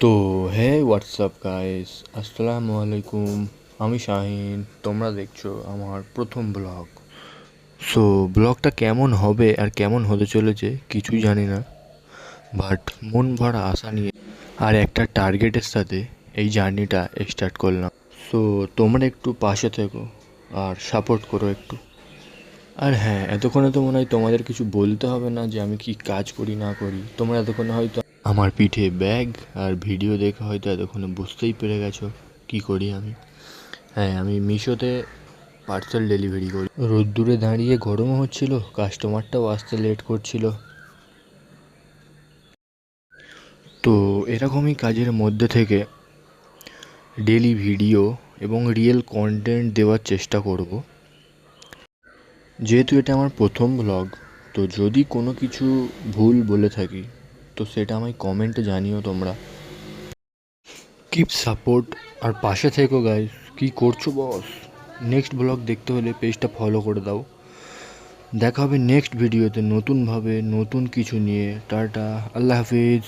তো হে WhatsApp guys, আসসালামু আলাইকুম। আমি শাহিন, তোমরা দেখছো আমার প্রথম ব্লগ। সো ব্লগটা কেমন হবে আর কেমন হতে চলেছে কিছুই জানি না, বাট মন ভরা আশা নিয়ে আর একটা টার্গেটের সাথে এই জার্নিটা স্টার্ট করলাম। সো তোমরা একটু পাশে থেকো আর সাপোর্ট করো একটু। আর হ্যাঁ, এতক্ষণে তো মনে হয় তোমাদের কিছু বলতে হবে না যে আমি কি কাজ করি না করি। তোমরা এতক্ষণে হয়তো আমার পিঠে ব্যাগ আর ভিডিও দেখে হয়তো এতক্ষণে বুঝতেই পেরে গেছো কি করি আমি। হ্যাঁ, আমি মিশোতে পার্সেল ডেলিভারি করি। রোদ্দুরে দাঁড়িয়ে গরমও হচ্ছিল, কাস্টমারটাও আসতে লেট করছিল। তো এরকমই কাজের মধ্যে থেকে ডেলি ভিডিও এবং রিয়েল কন্টেন্ট দেওয়ার চেষ্টা করব। যেহেতু এটা আমার প্রথম ব্লগ, তো যদি কোনো কিছু ভুল বলে থাকি তো সেটা আমায় কমেন্টে জানিও তোমরা। কিপ সাপোর্ট আর পাশে থেকো গাইস। কি করছো বস? নেক্সট ব্লগ দেখতে হলে পেজটা ফলো করে দাও। দেখা হবে নেক্সট ভিডিওতে নতুনভাবে নতুন কিছু নিয়ে। টাটা, আল্লাহ হাফিজ।